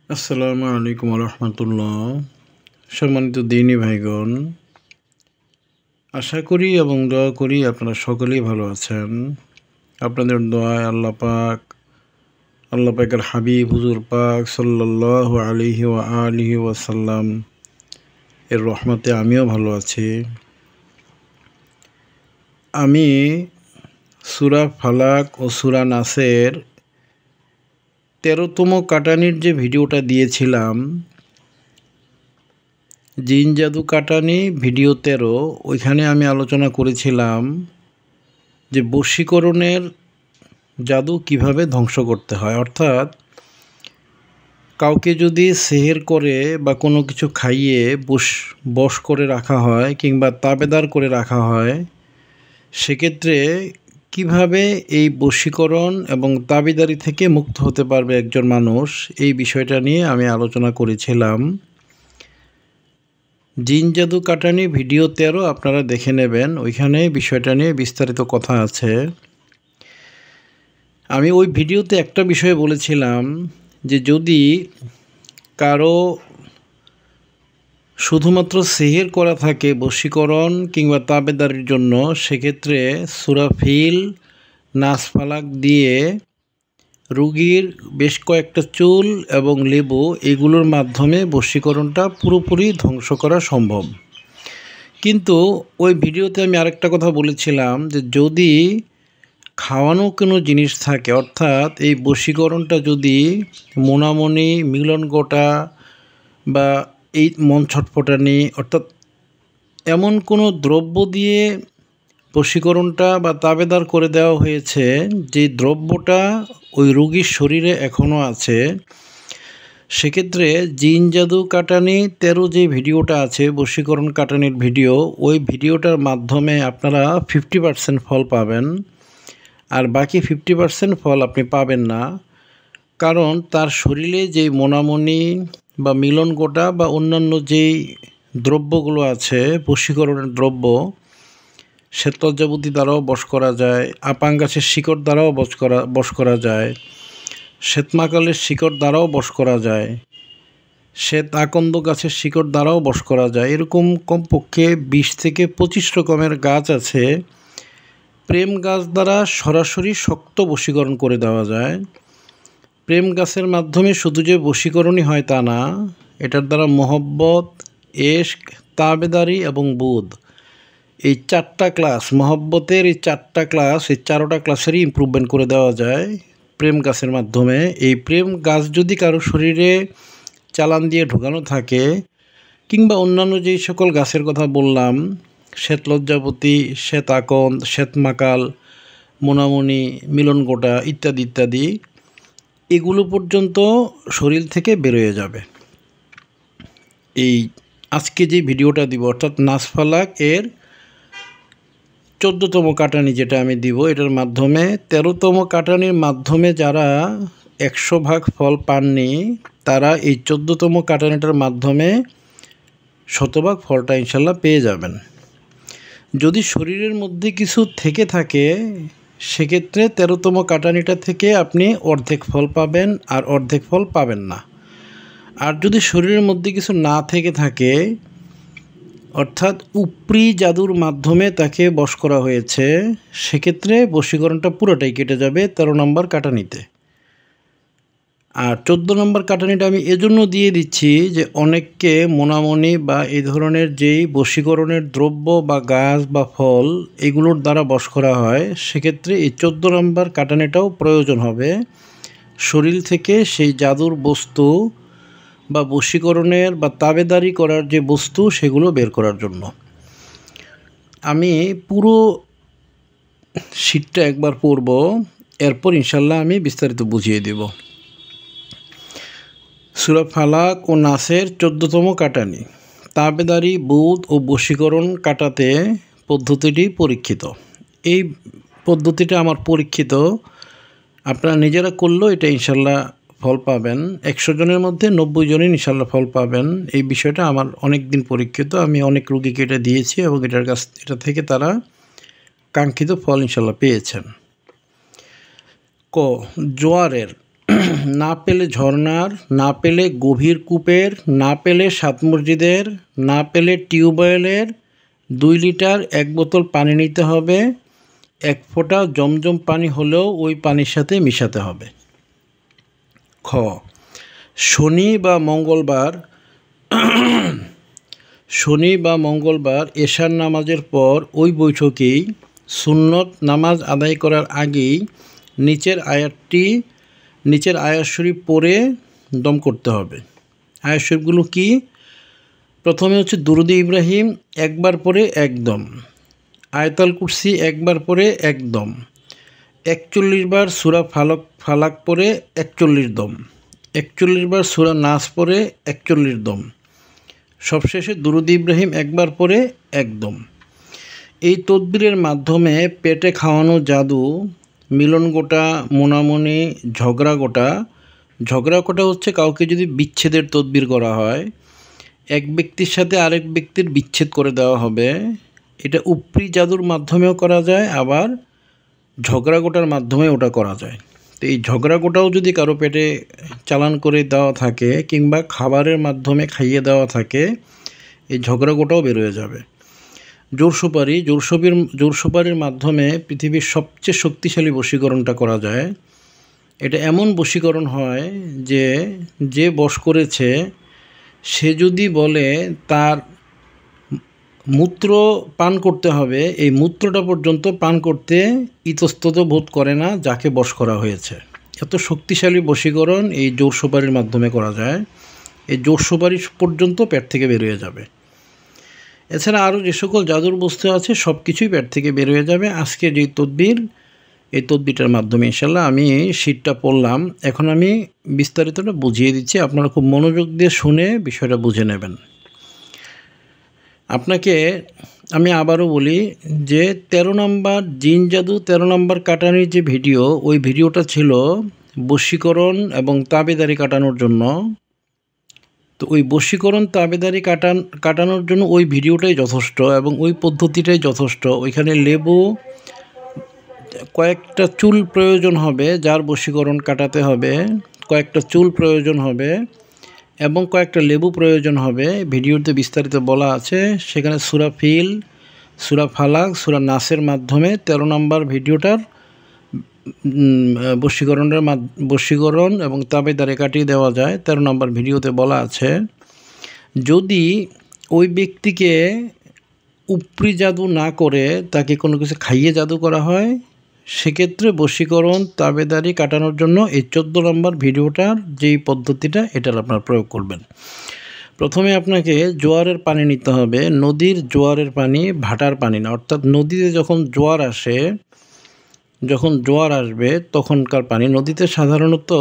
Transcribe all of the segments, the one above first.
আসসালামু আলাইকুম রহমতুল্লাহ। সম্মানিত দিনী ভাইগণ, আশা করি এবং দোয়া করি আপনারা সকলেই ভালো আছেন। আপনাদের দোয়ায় আল্লাহ পাকের হাবিব হুজুর পাক সাল্লাল্লাহু আলাইহি ওয়া আলিহি ওয়াসাল্লাম এর রহমতে আমিও ভালো আছি। আমি সূরা ফালাক ও সূরা নাসের 13তম কাটানির যে ভিডিওটা দিয়েছিলাম, জিন জাদু কাটানি ভিডিও 13, ওইখানে আমি আলোচনা করেছিলাম যে বশীকরণের জাদু কিভাবে ধ্বংস করতে হয়। অর্থাৎ কাউকে যদি সেহের করে বা কোনো কিছু খাইয়ে বশ করে রাখা হয় কিংবা তাবেদার করে রাখা হয়, সেক্ষেত্রে কিভাবে এই বশীকরণ এবং তাবিদারি থেকে মুক্ত হতে পারবে একজন মানুষ, এই বিষয়টা নিয়ে আমি আলোচনা করেছিলাম। জিন জাদু কাটানি ভিডিও 13 আপনারা দেখে নেবেন, ওইখানে বিষয়টা নিয়ে বিস্তারিত কথা আছে। আমি ওই ভিডিওতে একটা বিষয় বলেছিলাম যে যদি কারো শুধুমাত্র সেহের করা থাকে বশীকরণ কিংবা তাবেদারির জন্য, সেক্ষেত্রে সূরা ফিল, নাস, ফালাক দিয়ে রুগীর বেশ কয়েকটা চুল এবং লেবু এগুলোর মাধ্যমে বশীকরণটা পুরোপুরি ধ্বংস করা সম্ভব। কিন্তু ওই ভিডিওতে আমি আরেকটা কথা বলেছিলাম যে যদি খাওয়ানো কোনো জিনিস থাকে, অর্থাৎ এই বশীকরণটা যদি মোনামণি, মিলন গোটা বা এই মন ছটফটানি, অর্থাৎ এমন কোনো দ্রব্য দিয়ে বশীকরণটা বা তাবেদার করে দেওয়া হয়েছে যে দ্রব্যটা ওই রোগীর শরীরে এখনও আছে, সেক্ষেত্রে জিন জাদু কাটানি 13 যে ভিডিওটা আছে, বশীকরণ কাটানির ভিডিও, ওই ভিডিওটার মাধ্যমে আপনারা 50% ফল পাবেন, আর বাকি 50% ফল আপনি পাবেন না। কারণ তার শরীরে যেই মোনামণি বা মিলন গোটা বা অন্যান্য যেই দ্রব্যগুলো আছে, বশীকরণের দ্রব্য, শ্বেতলজ্জাবতী দ্বারাও বশ করা যায়, আপাং গাছের শিকড় দ্বারাও বশ করা যায়, শ্বেতমাকালের শিকড় দ্বারাও বশ করা যায়, শ্বেত আকন্দ গাছের শিকড় দ্বারাও বশ করা যায়। এরকম কমপক্ষে 20 থেকে 25 রকমের গাছ আছে। প্রেম গাছ দ্বারা সরাসরি শক্ত বশীকরণ করে দেওয়া যায়। প্রেম গাছের মাধ্যমে শুধু যে বশীকরণই হয় তা না, এটার দ্বারা মহব্বত, এশক, তাবেদারি এবং বুধ, এই 4টা ক্লাস, মহব্বতের এই 4টা ক্লাস, এই 4টা ক্লাসেরই ইমপ্রুভমেন্ট করে দেওয়া যায় প্রেম গাছের মাধ্যমে। এই প্রেম গাছ যদি কারো শরীরে চালান দিয়ে ঢোকানো থাকে, কিংবা অন্যান্য যেই সকল গাছের কথা বললাম, শ্বেতলজ্জাবতী, শ্বেত আকন্দ, শ্বেতমাকাল, মোনামণি, মিলন গোটা ইত্যাদি ইত্যাদি, এগুলো পর্যন্ত শরীর থেকে বেরোয় যাবে। এই আজকে যে ভিডিওটা দিব, অর্থাৎ নাস ফালাক এর 14তম কাটানি যেটা আমি দিব, এটার মাধ্যমে 13তম কাটানির মাধ্যমে যারা 100% ফল পাননি, তারা এই 14তম কাটানিটার মাধ্যমে 100% ফলটা ইনশাল্লাহ পেয়ে যাবেন। যদি শরীরের মধ্যে কিছু থেকে থাকে, সেক্ষেত্রে 13তম কাটানিটা থেকে আপনি অর্ধেক ফল পাবেন আর অর্ধেক ফল পাবেন না। আর যদি শরীরের মধ্যে কিছু না থেকে থাকে, অর্থাৎ উপরি জাদুর মাধ্যমে তাকে বশ করা হয়েছে, সেক্ষেত্রে বশীকরণটা পুরোটাই কেটে যাবে 13 নম্বর কাটানিতে। আর 14 নম্বর কাটানিটা আমি এজন্য দিয়ে দিচ্ছি যে অনেককে মোনামণি বা এই ধরনের যেই বশীকরণের দ্রব্য বা গাছ বা ফল এগুলোর দ্বারা বশ করা হয়, সেক্ষেত্রে এই 14 নম্বর কাটানিটাও প্রয়োজন হবে শরীর থেকে সেই জাদুর বস্তু বা বশীকরণের বা তাবেদারি করার যে বস্তু সেগুলো বের করার জন্য। আমি পুরো শীটটা একবার পড়ব, এরপর ইনশাল্লাহ আমি বিস্তারিত বুঝিয়ে দেব। সূরা ফালাক ও নাসের 14তম কাটানি। তাবেদারি, বুধ ও বশীকরণ কাটাতে পদ্ধতিটি পরীক্ষিত। এই পদ্ধতিটা আমার পরীক্ষিত, আপনারা নিজেরা করলেও এটা ইনশাল্লাহ ফল পাবেন। 100 জনের মধ্যে 90 জনই ইনশাল্লাহ ফল পাবেন। এই বিষয়টা আমার অনেক দিন পরীক্ষিত, আমি অনেক রোগীকে এটা দিয়েছি এবং এটা থেকে তারা কাঙ্ক্ষিত ফল ইনশাল্লাহ পেয়েছেন। জোয়ারের না পেলে ঝর্নার, না পেলে গভীর কূপের, না পেলে সাত মসজিদের, না পেলে টিউবওয়েলের 2 লিটার 1 বোতল পানি নিতে হবে। 1 ফোঁটা জমজম পানি হলেও ওই পানির সাথে মিশাতে হবে। খ, শনি বা মঙ্গলবার এশার নামাজের পর ওই বৈঠকেই সুন্নত নামাজ আদায় করার আগেই নিচের আয়াত শরীফ পড়ে দম করতে হবে। আয়াত শরীফগুলো কি? প্রথমে হচ্ছে দুরুদ ইব্রাহিম একবার পরে একদম, আয়াতুল কুরসি একবার পরে একদম, 41 বার সূরা ফালাক পরে 41 দম, 41 বার সূরা নাস পরে 41 দম, সবশেষে দুরুদ ইব্রাহিম একবার পরে একদম। এই তদবিরের মাধ্যমে পেটে খাওয়ানো জাদু, মিলন গোটা, মোনামনি, ঝগড়া গোটা হচ্ছে কাউকে যদি বিচ্ছেদের তদবির করা হয়, এক ব্যক্তির সাথে আরেক ব্যক্তির বিচ্ছেদ করে দেওয়া হবে। এটা উপরি জাদুর মাধ্যমেও করা যায়, আবার ঝগড়া গোটার মাধ্যমে ওটা করা যায়। তো এই ঝগড়া গোটাও যদি কারো পেটে চালান করে দেওয়া থাকে কিংবা খাবারের মাধ্যমে খাইয়ে দেওয়া থাকে, এই ঝগড়া গোটাও বেরোয় যাবে। জোরসুপারির মাধ্যমে পৃথিবীর সবচেয়ে শক্তিশালী বশীকরণটা করা যায়। এটা এমন বশীকরণ হয় যে বশ করেছে সে যদি বলে তার মূত্র পান করতে হবে, এই মূত্রটা পর্যন্ত পান করতে ইতস্তত বোধ করে না যাকে বশ করা হয়েছে। এত শক্তিশালী বশীকরণ এই জোরসুপারির মাধ্যমে করা যায়। এই জোরসুপারি পর্যন্ত পেট থেকে বেরিয়ে যাবে। এছাড়া আরও যে সকল জাদুর বস্তু আছে সব কিছুই পেট থেকে বের হয়ে যাবে। আজকে যে তদবির, এই তদবিরটার মাধ্যমে ইনশাল্লাহ আমি শীটটা পড়লাম, এখন আমি বিস্তারিতটা বুঝিয়ে দিচ্ছি, আপনারা খুব মনোযোগ দিয়ে শুনে বিষয়টা বুঝে নেবেন। আপনাকে আমি আবারও বলি যে 13 নম্বর জিন জাদু 13 নম্বর কাটানির যে ভিডিও, ওই ভিডিওটা ছিল বশীকরণ এবং তাবেদারি কাটানোর জন্য। তো ওই বশীকরণ তাবেদারি কাটানোর জন্য ওই ভিডিওটাই যথেষ্ট এবং ওই পদ্ধতিটাই যথেষ্ট। ওইখানে লেবু, কয়েকটা চুল প্রয়োজন হবে, যার বশীকরণ কাটাতে হবে কয়েকটা চুল প্রয়োজন হবে এবং কয়েকটা লেবু প্রয়োজন হবে। ভিডিওতে বিস্তারিত বলা আছে। সেখানে সূরা ফিল, সূরা ফালাক, সূরা নাসের মাধ্যমে 13 নম্বর ভিডিওটার বশীকরণ এবং তাবেদারে কাটিয়ে দেওয়া যায়। 13 নম্বর ভিডিওতে বলা আছে, যদি ওই ব্যক্তিকে উপরি জাদু না করে তাকে কোনো কিছু খাইয়ে জাদু করা হয়, সেক্ষেত্রে বশীকরণ তাবেদারি কাটানোর জন্য এই 14 নম্বর ভিডিওটার যেই পদ্ধতিটা, এটার আপনার প্রয়োগ করবেন। প্রথমে আপনাকে জোয়ারের পানি নিতে হবে, নদীর জোয়ারের পানি, ভাটার পানি না। অর্থাৎ নদীতে যখন জোয়ার আসবে তখনকার পানি। নদীতে সাধারণত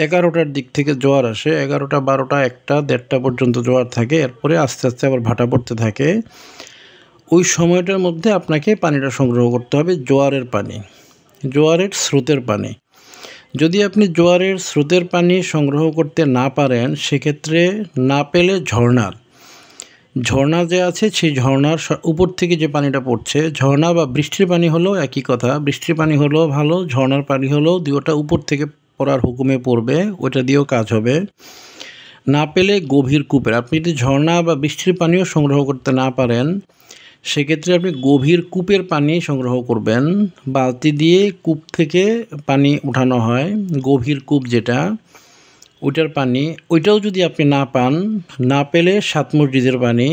11টার দিক থেকে জোয়ার আসে, 11টা, 12টা, 1টা, 1:30টা পর্যন্ত জোয়ার থাকে। এরপরে আস্তে আস্তে আবার ভাটা পড়তে থাকে। ওই সময়টার মধ্যে আপনাকে পানিটা সংগ্রহ করতে হবে, জোয়ারের পানি, জোয়ারের স্রোতের পানি। যদি আপনি জোয়ারের স্রোতের পানি সংগ্রহ করতে না পারেন, সেক্ষেত্রে না পেলে ঝর্ণা যে আছে, সেই ঝর্ণার উপর থেকে যে পানিটা পড়ছে, ঝর্ণা বা বৃষ্টির পানি হলেও একই কথা। বৃষ্টির পানি হলেও ভালো, ঝর্ণার পানি হলেও দুটোটা উপর থেকে পড়ার হুকুমে পড়বে, ওইটা দিয়েও কাজ হবে। না পেলে গভীর কূপের, আপনি যদি ঝর্ণা বা বৃষ্টির পানিও সংগ্রহ করতে না পারেন, সেক্ষেত্রে আপনি গভীর কূপের পানি সংগ্রহ করবেন। বালতি দিয়ে কূপ থেকে পানি উঠানো হয়, গভীর কূপ যেটা, ওইটার পানি, ওইটাও যদি আপনি না পান, না পেলে 7 মসজিদের পানি।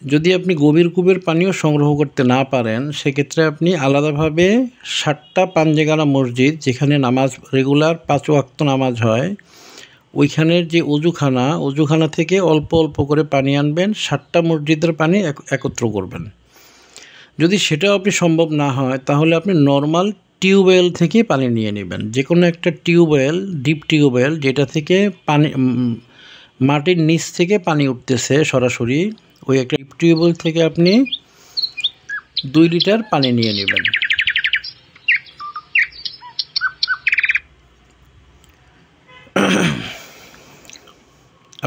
যদি আপনি গভীর কূপের পানিও সংগ্রহ করতে না পারেন, সেক্ষেত্রে আপনি আলাদাভাবে 7টা পাঞ্জেগানা মসজিদ, যেখানে নামাজ রেগুলার 5 ওয়াক্ত নামাজ হয়, ওইখানের যে অজুখানা থেকে অল্প অল্প করে পানি আনবেন, 7টা মসজিদের পানি একত্র করবেন। যদি সেটাও আপনি সম্ভব না হয়, তাহলে আপনি নর্মাল টিউবওয়েল থেকে পানি নিয়ে নেবেন। যে কোনো একটা টিউবওয়েল, ডিপ টিউবওয়েল, যেটা থেকে পানি মাটির নিচ থেকে পানি উঠতেছে সরাসরি, ওই একটা ডিপ টিউবওয়েল থেকে আপনি 2 লিটার পানি নিয়ে নেবেন।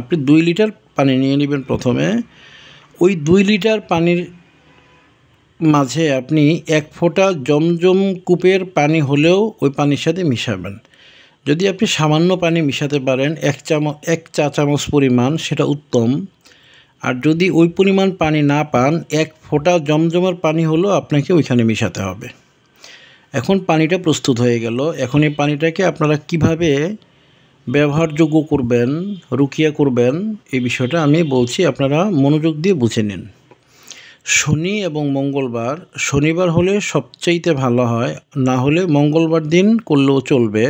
আপনি 2 লিটার পানি নিয়ে নেবেন প্রথমে। ওই 2 লিটার পানির মাঝে আপনি 1 ফোঁটা জমজম কূপের পানি হলেও ওই পানির সাথে মিশাবেন। যদি আপনি সামান্য পানি মিশাতে পারেন এক চা চামচ পরিমাণ, সেটা উত্তম। আর যদি ওই পরিমাণ পানি না পান, 1 ফোঁটা জমজমার পানি হলেও আপনাকে ওইখানে মিশাতে হবে। এখন পানিটা প্রস্তুত হয়ে গেল। এখন এই পানিটাকে আপনারা কিভাবে ব্যবহারযোগ্য করবেন, রুকিয়া করবেন, এই বিষয়টা আমি বলছি, আপনারা মনোযোগ দিয়ে বুঝে নিন। শনি এবং মঙ্গলবার, শনিবার হলে সবচাইতে ভালো হয়, না হলে মঙ্গলবার দিন করলেও চলবে।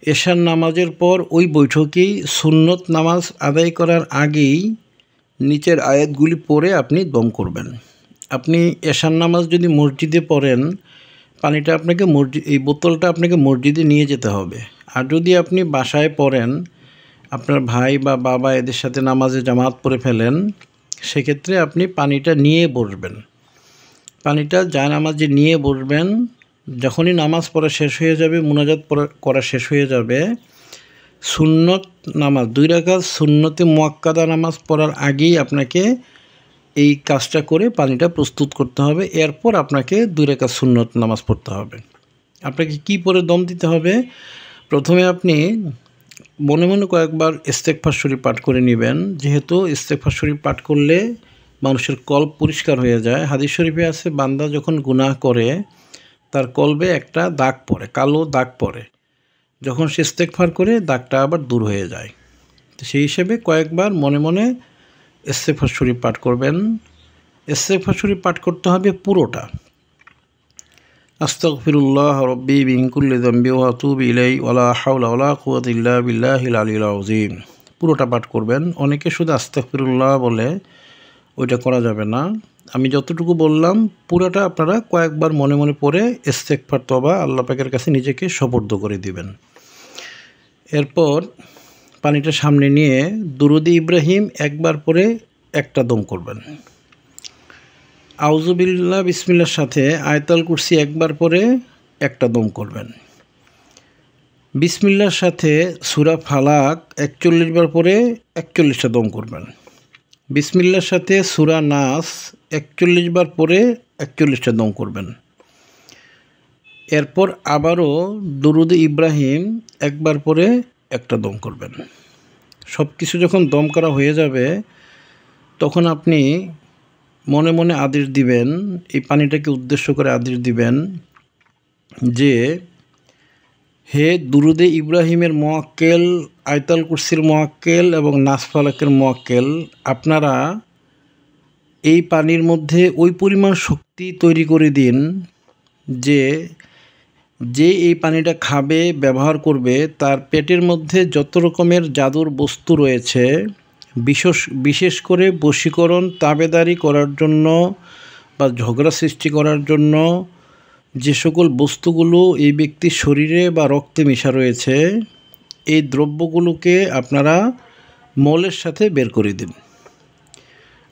এশার নামাজের পর ওই বৈঠকেই সুন্নত নামাজ আদায় করার আগেই নিচের আয়াতগুলি পড়ে আপনি দম করবেন। আপনি এশার নামাজ যদি মসজিদে পড়েন, পানিটা আপনাকে এই বোতলটা আপনাকে মসজিদে নিয়ে যেতে হবে। আর যদি আপনি বাসায় পড়েন, আপনার ভাই বা বাবা এদের সাথে নামাজে জামাত পড়ে ফেলেন, সেক্ষেত্রে আপনি পানিটা নিয়ে বসবেন। পানিটা জায়নামাজে নিয়ে বসবেন। যখনই নামাজ পড়া শেষ হয়ে যাবে, মুনাজাত করা শেষ হয়ে যাবে, সুন্নত নামাজ 2 রাকাত সুন্নতে মুয়াক্কাদা নামাজ পড়ার আগেই আপনাকে এই কাজটা করে পানিটা প্রস্তুত করতে হবে। এরপর আপনাকে 2 রাকাত সুন্নত নামাজ পড়তে হবে। আপনাকে কি পরে দম দিতে হবে? প্রথমে আপনি মনে মনে কয়েকবার ইস্তেগফার শরীফ পাঠ করে নেবেন, যেহেতু ইস্তেগফার শরীফ পাঠ করলে মানুষের কল্ব পরিষ্কার হয়ে যায়। হাদিস শরীফে আছে, বান্দা যখন গুনাহ করে তার কলবে একটা দাগ পড়ে, কালো দাগ পড়ে। যখন সে ইস্তেগফার করে, দাগটা আবার দূর হয়ে যায়। তো সেই হিসেবে কয়েকবার মনে মনে ইস্তেগফার শরীফ পাঠ করবেন। ইস্তেগফার শরীফ পাঠ করতে হবে পুরোটা। আস্তাগফিরুল্লাহ রব্বি মিন কুল্লি যামবি ওয়া আতুবু ইলাইহি ওয়া লা হাওলা ওয়া লা কুওয়াতা ইল্লা বিল্লাহিল আলিয়্যিল আযীম। পুরোটা পাঠ করবেন। অনেকে শুধু আস্তাগফিরুল্লাহ বলে, ওইটা করা যাবে না। আমি যতটুকু বললাম পুরোটা আপনারা কয়েকবার মনে মনে পড়ে ইস্তেগফার তওবা আল্লাহ পাকের কাছে নিজেকে সুপর্দ করে দিবেন। এরপর পানিটা সামনে নিয়ে দুরুদ-ই ইব্রাহিম একবার পরে একটা দম করবেন। আউযুবিল্লাহ বিসমিল্লাহর সাথে আয়াতুল কুরসি একবার পরে একটা দম করবেন। বিসমিল্লাহর সাথে সূরা ফালাক 41 বার পরে 41টা দম করবেন। বিসমিল্লাহর সাথে সূরা নাস 41 বার পরে 41টা দম করবেন। এরপর আবারও দুরুদ ইব্রাহিম একবার পরে একটা দম করবেন। সব কিছু যখন দম করা হয়ে যাবে, তখন আপনি মনে মনে আদেশ দিবেন, এই পানিটাকে উদ্দেশ্য করে আদেশ দিবেন যে, হে দুরুদে ইব্রাহিমের মুয়াক্কেল, আয়াতুল কুরসির মুয়াক্কেল এবং নাস ফালাকের মুয়াক্কেল, আপনারা এই পানির মধ্যে ওই পরিমাণ শক্তি তৈরি করে দিন যে এই পানিটা খাবে, ব্যবহার করবে, তার পেটের মধ্যে যত রকমের জাদুর বস্তু রয়েছে, বিশেষ করে বশীকরণ, তাবেদারি করার জন্য বা ঝগড়া সৃষ্টি করার জন্য যে সকল বস্তুগুলো এই ব্যক্তির শরীরে বা রক্তে মিশা রয়েছে, এই দ্রব্যগুলোকে আপনারা মলের সাথে বের করে দিন।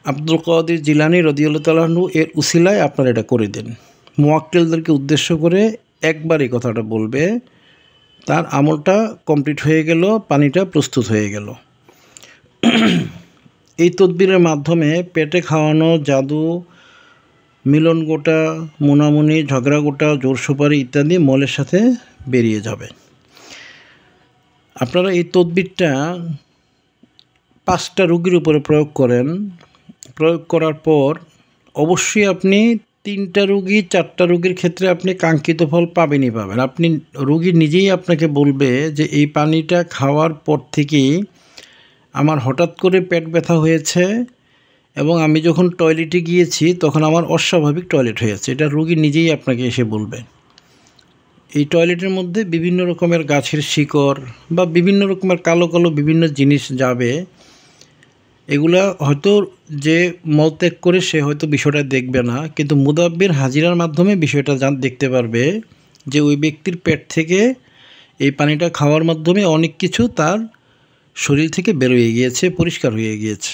আব্দুল কাদের জিলানী রাদিয়াল্লাহু তাআলা আনহু এর উসিলায় আপনারা এটা করে দিন। মুয়াক্কেলদেরকে উদ্দেশ্য করে একবার এই কথাটা বলবে, তার আমলটা কমপ্লিট হয়ে গেল, পানিটা প্রস্তুত হয়ে গেল। এই তদবিরের মাধ্যমে পেটে খাওয়ানো জাদু, মিলন গোটা, মুনামুনি, ঝগড়া গোটা, জোর সুপারি ইত্যাদি মলের সাথে বেরিয়ে যাবে। আপনারা এই তদবিরটা 5টা রোগীর উপরে প্রয়োগ করেন। প্রয়োগ করার পর অবশ্যই আপনি 3টা রোগী 4টা রোগীর ক্ষেত্রে আপনি কাঙ্ক্ষিত ফল পাবেনই পাবেন। আপনি রোগী নিজেই আপনাকে বলবে যে এই পানিটা খাওয়ার পর থেকেই আমার হঠাৎ করে পেট ব্যথা হয়েছে এবং আমি যখন টয়লেটে গিয়েছি তখন আমার অস্বাভাবিক টয়লেট হয়েছে। এটা রোগী নিজেই আপনাকে এসে বলবে। এই টয়লেটের মধ্যে বিভিন্ন রকমের গাছের শিকড় বা বিভিন্ন রকমের কালো কালো বিভিন্ন জিনিস যাবে। এগুলা হয়তো যে মলত্যাগ করে সে হয়তো বিষয়টা দেখবে না, কিন্তু মুদাব্বির হাজিরার মাধ্যমে বিষয়টা দেখতে পারবে যে ওই ব্যক্তির পেট থেকে এই পানিটা খাওয়ার মাধ্যমে অনেক কিছু তার শরীর থেকে বেরোয় গিয়েছে, পরিষ্কার হয়ে গিয়েছে।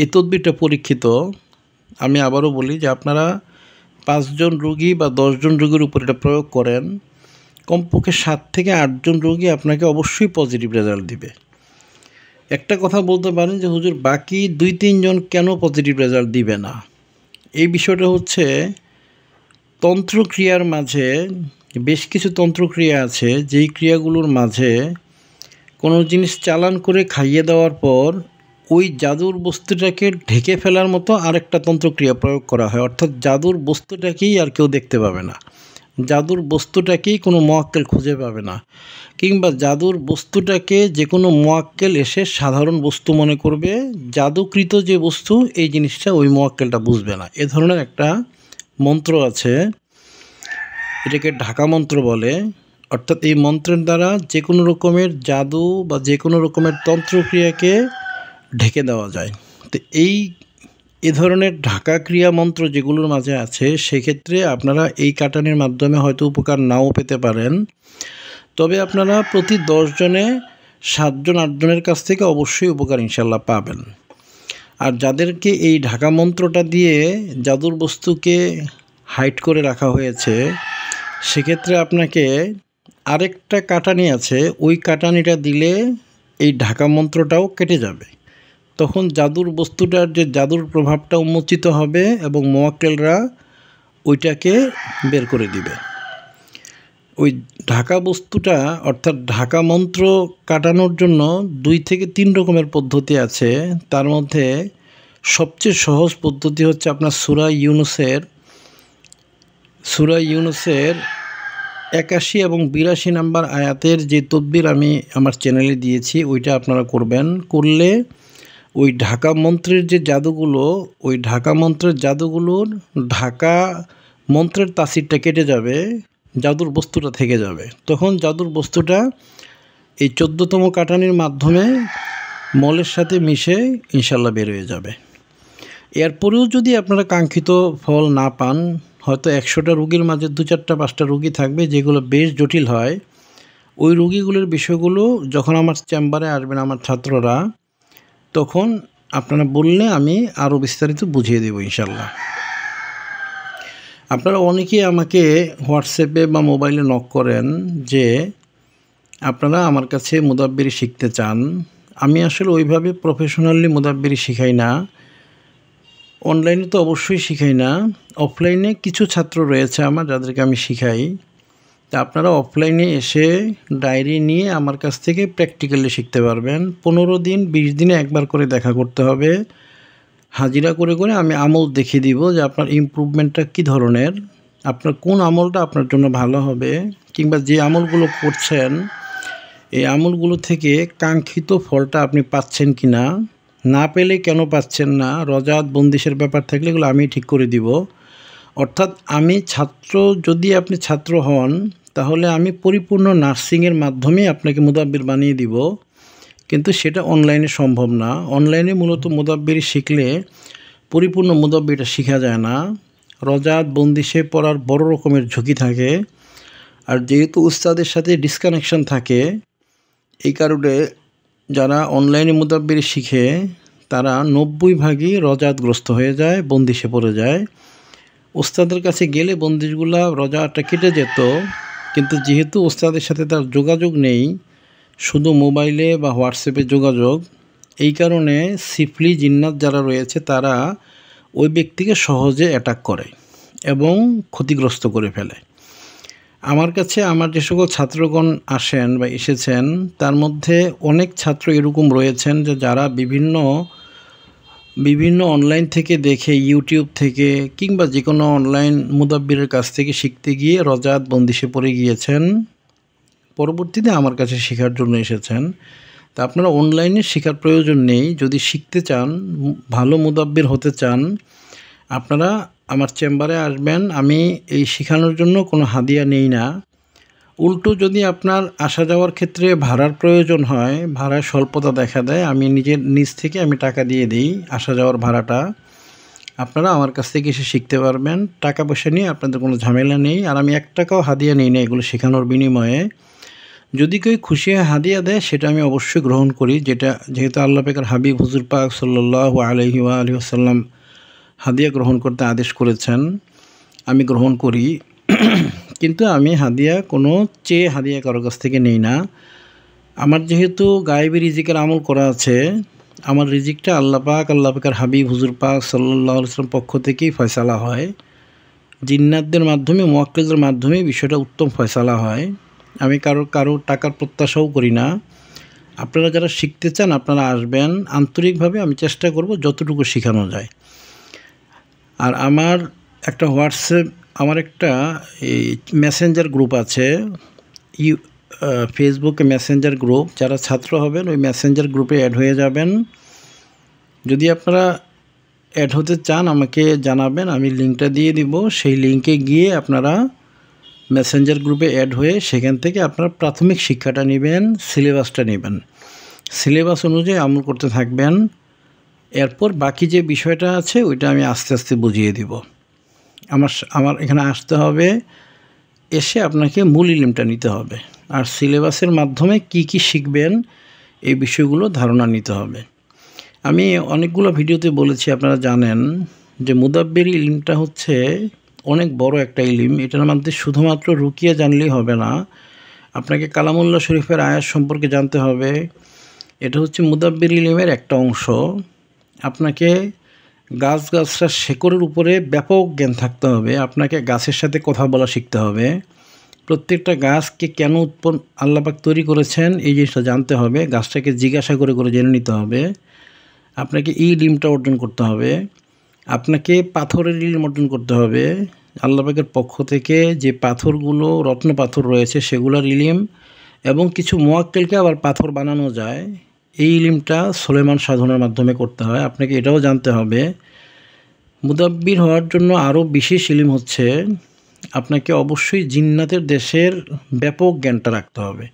এই তদবিরটা পরীক্ষিত। আমি আবারও বলি যে আপনারা 5 জন রোগী বা 10 জন রোগীর উপর এটা প্রয়োগ করেন, কমপক্ষে 7 থেকে 8 জন রোগী আপনাকে অবশ্যই পজিটিভ রেজাল্ট দিবে। একটা কথা বলতে পারেন যে হুজুর বাকি 2-3 জন কেন পজিটিভ রেজাল্ট দিবে না? এই বিষয়টা হচ্ছে তন্ত্রক্রিয়ার মাঝে বেশ কিছু তন্ত্রক্রিয়া আছে যেই ক্রিয়াগুলোর মাঝে কোনো জিনিস চালান করে খাইয়ে দেওয়ার পর ওই জাদুর বস্তুটাকে ঢেকে ফেলার মতো আরেকটা তন্ত্রক্রিয়া প্রয়োগ করা হয়, অর্থাৎ জাদুর বস্তুটাকেই আর কেউ দেখতে পাবে না, জাদুর বস্তুটাকেই কোনো মোয়াক্কেল খুঁজে পাবে না, কিংবা জাদুর বস্তুটাকে যে কোনো মোয়াক্কেল এসে সাধারণ বস্তু মনে করবে, জাদুকৃত যে বস্তু এই জিনিসটা ওই মোয়াক্কেলটা বুঝবে না। এ ধরনের একটা মন্ত্র আছে, এটাকে ঢাকা মন্ত্র বলে। অর্থাৎ এই মন্ত্রের দ্বারা যে কোনো রকমের জাদু বা যে কোনো রকমের তন্ত্রক্রিয়াকে ঢেকে দেওয়া যায়। তো এ ধরনের ঢাকা ক্রিয়া মন্ত্র যেগুলোর মাঝে আছে সেক্ষেত্রে আপনারা এই কাটানির মাধ্যমে হয়তো উপকার নাও পেতে পারেন, তবে আপনারা প্রতি 10 জনে 7 জন 8 জনের কাছ থেকে অবশ্যই উপকার ইনশাল্লাহ পাবেন। আর যাদেরকে এই ঢাকা মন্ত্রটা দিয়ে জাদুর বস্তুকে হাইড করে রাখা হয়েছে সেক্ষেত্রে আপনাকে আরেকটা কাটানি আছে, ওই কাটানিটা দিলে এই ঢাকা মন্ত্রটাও কেটে যাবে। তখন জাদুর বস্তুটার যে জাদুর প্রভাবটা উন্মোচিত হবে এবং মোয়াক্কেলরা ওইটাকে বের করে দিবে। ওই ঢাকা বস্তুটা অর্থাৎ ঢাকা মন্ত্র কাটানোর জন্য 2 থেকে 3 রকমের পদ্ধতি আছে। তার মধ্যে সবচেয়ে সহজ পদ্ধতি হচ্ছে আপনার সূরা ইউনূসের 81 এবং 82 নাম্বার আয়াতের যে তদবির আমি আমার চ্যানেলে দিয়েছি ওইটা আপনারা করবেন। করলে ওই ঢাকা মন্ত্রের যে জাদুগুলো, ওই ঢাকা মন্ত্রের জাদুগুলোর ঢাকা মন্ত্রের তাসিরটা কেটে যাবে, জাদুর বস্তুটা থেকে যাবে। তখন জাদুর বস্তুটা এই 14তম কাটানির মাধ্যমে মলের সাথে মিশে ইনশাল্লাহ বের হয়ে যাবে। এরপরেও যদি আপনারা কাঙ্ক্ষিত ফল না পান, হয়তো 100টা রুগীর মাঝে 2-4টা 5টা রুগী থাকবে যেগুলো বেশ জটিল হয়, ওই রুগীগুলোর বিষয়গুলো যখন আমার চেম্বারে আসবেন আমার ছাত্ররা, তখন আপনারা বললে আমি আরও বিস্তারিত বুঝিয়ে দেব ইনশাল্লাহ। আপনারা অনেকেই আমাকে হোয়াটসঅ্যাপে বা মোবাইলে নক করেন যে আপনারা আমার কাছে মুদাব্বিরি শিখতে চান। আমি আসলে ওইভাবে প্রফেশনালি মুদাব্বিরি শিখাই না, অনলাইনে তো অবশ্যই শিখাই না, অফলাইনে কিছু ছাত্র রয়েছে আমার যাদেরকে আমি শিখাই। তা আপনারা অফলাইনে এসে ডায়েরি নিয়ে আমার কাছ থেকে প্র্যাকটিক্যালি শিখতে পারবেন। 15 দিন 20 দিনে একবার করে দেখা করতে হবে, হাজিরা করে করে আমি আমল দেখিয়ে দিব যে আপনার ইমপ্রুভমেন্টটা কী ধরনের, আপনার কোন আমলটা আপনার জন্য ভালো হবে, কিংবা যে আমলগুলো করছেন এই আমলগুলো থেকে কাঙ্ক্ষিত ফলটা আপনি পাচ্ছেন কি না, না পেলে কেন পাচ্ছেন না, রজাত বন্দিশের ব্যাপার থাকলে এগুলো আমি ঠিক করে দিব। অর্থাৎ আমি ছাত্র, যদি আপনি ছাত্র হন তাহলে আমি পরিপূর্ণ নার্সিংয়ের মাধ্যমে আপনাকে মুদাব্বির বানিয়ে দিব, কিন্তু সেটা অনলাইনে সম্ভব না। অনলাইনে মূলত মুদাব্বিরি শিখলে পরিপূর্ণ মুদাব্বিরটা শেখা যায় না, রজাত বন্দিশে পড়ার বড় রকমের ঝুঁকি থাকে। আর যেহেতু উস্তাদের সাথে ডিসকানেকশন থাকে, এই কারণে যারা অনলাইনে মুদাব্বিরি শিখে তারা 90 ভাগই রজাতগ্রস্ত হয়ে যায়, বন্দিশে পড়ে যায়। ওস্তাদের কাছে গেলে বন্দিশগুলা রজাটা কেটে যেত, কিন্তু যেহেতু ওস্তাদের সাথে তার যোগাযোগ নেই, শুধু মোবাইলে বা হোয়াটসঅ্যাপে যোগাযোগ, এই কারণে সিফলি জিন্নাত যারা রয়েছে তারা ওই ব্যক্তিকে সহজে অ্যাটাক করে এবং ক্ষতিগ্রস্ত করে ফেলে। আমার কাছে আমার যে সকল ছাত্রগণ আসেন বা এসেছেন তার মধ্যে অনেক ছাত্র এরকম রয়েছেন যে যারা বিভিন্ন অনলাইন থেকে দেখে, ইউটিউব থেকে কিংবা যে কোনো অনলাইন মুদাব্বিরের কাছ থেকে শিখতে গিয়ে রজাত বন্দিশে পড়ে গিয়েছেন, পরবর্তীতে আমার কাছে শেখার জন্য এসেছেন। তা আপনারা অনলাইনে শেখার প্রয়োজন নেই, যদি শিখতে চান, ভালো মুদাব্বির হতে চান, আপনারা আমার চেম্বারে আসবেন। আমি এই শেখানোর জন্য কোনো হাদিয়া নেই না, উল্টো যদি আপনার আসা যাওয়ার ক্ষেত্রে ভাড়ার প্রয়োজন হয়, ভাড়ায় স্বল্পতা দেখা দেয়, আমি নিজ থেকে আমি টাকা দিয়ে দিই আসা যাওয়ার ভাড়াটা, আপনারা আমার কাছ থেকে এসে শিখতে পারবেন। টাকা পয়সা নিয়ে আপনাদের কোনো ঝামেলা নেই, আর আমি 1 টাকাও হাদিয়া নিই না এগুলো শেখানোর বিনিময়ে। যদি কেউ খুশি হয়ে হাদিয়া দেয় সেটা আমি অবশ্যই গ্রহণ করি, যেহেতু আল্লাহ পাকের হাবিব হুজুর পাক সাল্লাল্লাহু আলাইহি ওয়াসাল্লাম হাদিয়া গ্রহণ করতে আদেশ করেছেন, আমি গ্রহণ করি। কিন্তু আমি হাদিয়া কোনো চেয়ে হাদিয়া কারোর কাছ থেকে নেই না। আমার যেহেতু গায়েবী রিজিকের আমল করা আছে, আমার রিজিকটা আল্লাহ পাকের হাবিব হুজুর পাক সাল্লাল্লাহু আলাইহি ওয়াসাল্লাম পক্ষ থেকেই ফয়সালা হয়। জিন্নাতদের মাধ্যমে, মুয়াক্কেলদের মাধ্যমে বিষয়টা উত্তম ফয়সালা হয়। আমি কারো টাকার প্রত্যাশাও করি না। আপনারা যারা শিখতে চান আপনারা আসবেন আন্তরিকভাবে, আমি চেষ্টা করব যতটুকু শেখানো যায়। আর আমার একটা এই মেসেঞ্জার গ্রুপ আছে, ফেসবুকে মেসেঞ্জার গ্রুপ। যারা ছাত্র হবেন ওই মেসেঞ্জার গ্রুপে অ্যাড হয়ে যাবেন। যদি আপনারা অ্যাড হতে চান আমাকে জানাবেন, আমি লিঙ্কটা দিয়ে দিব। সেই লিঙ্কে গিয়ে আপনারা মেসেঞ্জার গ্রুপে অ্যাড হয়ে সেখান থেকে আপনারা প্রাথমিক শিক্ষাটা নেবেন, সিলেবাসটা নেবেন, সিলেবাস অনুযায়ী আমল করতে থাকবেন। এরপর বাকি যে বিষয়টা আছে ওইটা আমি আস্তে আস্তে বুঝিয়ে দিব। আমার এখানে আসতে হবে, এসে আপনাকে মূল ইলমটা নিতে হবে। আর সিলেবাসের মাধ্যমে কি কি শিখবেন এই বিষয়গুলো ধারণা নিতে হবে। আমি অনেকগুলো ভিডিওতে বলেছি, আপনারা জানেন যে মুদাব্বির ইলমটা হচ্ছে অনেক বড় একটা ইলম। এটার মধ্যে শুধুমাত্র রুকিয়া জানলেই হবে না, আপনাকে কালামুল্লাহ শরীফের আয়াত সম্পর্কে জানতে হবে। এটা হচ্ছে মুদাব্বির ইলমের একটা অংশ। আপনাকে গাছগাছড়ার শেকড়ের উপরে ব্যাপক জ্ঞান থাকতে হবে। আপনাকে গাছের সাথে কথা বলা শিখতে হবে। প্রত্যেকটা গাছকে কেন আল্লাহ পাক তৈরি করেছেন এই জিনিসটা জানতে হবে। গাছটাকে জিজ্ঞাসা করে করে জেনে নিতে হবে। আপনাকে এই ইলমটা অর্জন করতে হবে। আপনাকে পাথরের ইলম অর্জন করতে হবে। আল্লাহ পাকের পক্ষ থেকে যে পাথরগুলো রত্ন পাথর রয়েছে সেগুলোর ইলম, এবং কিছু মুয়াক্কেলকে আবার পাথর বানানো যায়, এই ইলমটা সুলাইমান সাধনার মাধ্যমে করতে হয়। আপনাকে এটাও জানতে হবে। মুদাব্বির হওয়ার জন্য আরও বিশেষ ইলম হচ্ছে আপনাকে অবশ্যই জিন্নাতের দেশের ব্যাপক জ্ঞানটা রাখতে হবে।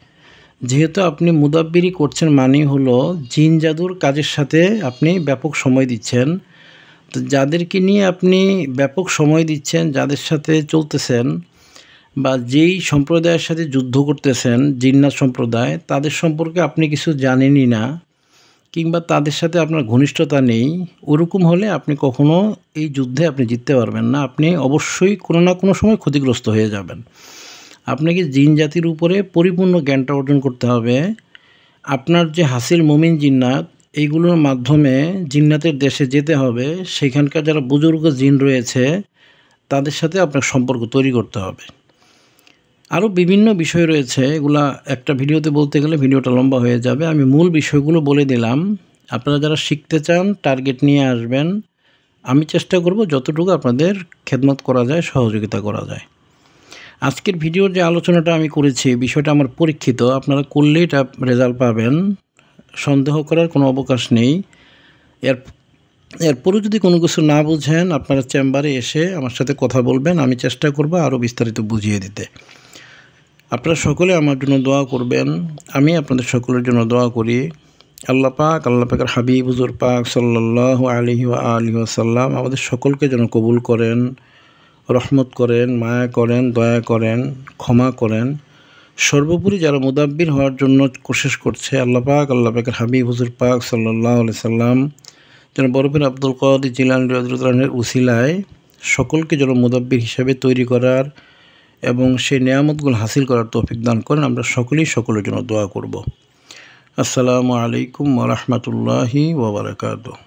যেহেতু আপনি মুদাব্বিরি করছেন মানেই হলো জিন জাদুর কাজের সাথে আপনি ব্যাপক সময় দিচ্ছেন। তো যাদেরকে নিয়ে আপনি ব্যাপক সময় দিচ্ছেন, যাদের সাথে চলতেছেন বা যেই সম্প্রদায়ের সাথে যুদ্ধ করতেছেন, জিন্নাত সম্প্রদায়, তাদের সম্পর্কে আপনি কিছু জানেনই না, কিংবা তাদের সাথে আপনার ঘনিষ্ঠতা নেই, ওরকম হলে আপনি কখনো এই যুদ্ধে আপনি জিততে পারবেন না। আপনি অবশ্যই কোনো না কোনো সময় ক্ষতিগ্রস্ত হয়ে যাবেন। আপনাকে জিন জাতির উপরে পরিপূর্ণ জ্ঞানটা অর্জন করতে হবে। আপনার যে হাসিল মুমিন জিন্নাত, এইগুলোর মাধ্যমে জিন্নাতের দেশে যেতে হবে। সেখানকার যারা বুজুর্গ জিন রয়েছে তাদের সাথে আপনার সম্পর্ক তৈরি করতে হবে। আরও বিভিন্ন বিষয় রয়েছে, এগুলা একটা ভিডিওতে বলতে গেলে ভিডিওটা লম্বা হয়ে যাবে। আমি মূল বিষয়গুলো বলে দিলাম। আপনারা যারা শিখতে চান টার্গেট নিয়ে আসবেন। আমি চেষ্টা করব যতটুকু আপনাদের খেদমত করা যায়, সহযোগিতা করা যায়। আজকের ভিডিওর যে আলোচনাটা আমি করেছি বিষয়টা আমার পরীক্ষিত, আপনারা করলেই এটা রেজাল্ট পাবেন, সন্দেহ করার কোনো অবকাশ নেই। এরপরও যদি কোনো কিছু না বুঝেন আপনারা চেম্বারে এসে আমার সাথে কথা বলবেন, আমি চেষ্টা করব আরও বিস্তারিত বুঝিয়ে দিতে। আপনারা সকলে আমার জন্য দোয়া করবেন, আমি আপনাদের সকলের জন্য দোয়া করি। আল্লাহ পাকের হাবিব হুজুর পাক সাল্লাল্লাহু আলাইহি ওয়া আলিহি ওয়াসাল্লাম আমাদের সকলকে যেন কবুল করেন, রহমত করেন, মায়া করেন, দয়া করেন, ক্ষমা করেন। সর্বোপরি যারা মুদাব্বির হওয়ার জন্য কোশিশ করছে, আল্লাহ পাকের হাবিব হুজুর পাক সাল্লাল্লাহু আলাইহি সাল্লাম যেন বরফের আব্দুল কাদের জিলানী রাদিয়াল্লাহু আনহুর উসিলায় সকলকে যেন মুদাব্বির হিসাবে তৈরি করার এবং সেই নেয়ামতগুলো হাসিল করার তৌফিক দান করেন। আমরা সকলেই সকলের জন্য দোয়া করব। আসসালামু আলাইকুম ওয়া রাহমাতুল্লাহি ওয়া বারাকাতুহু।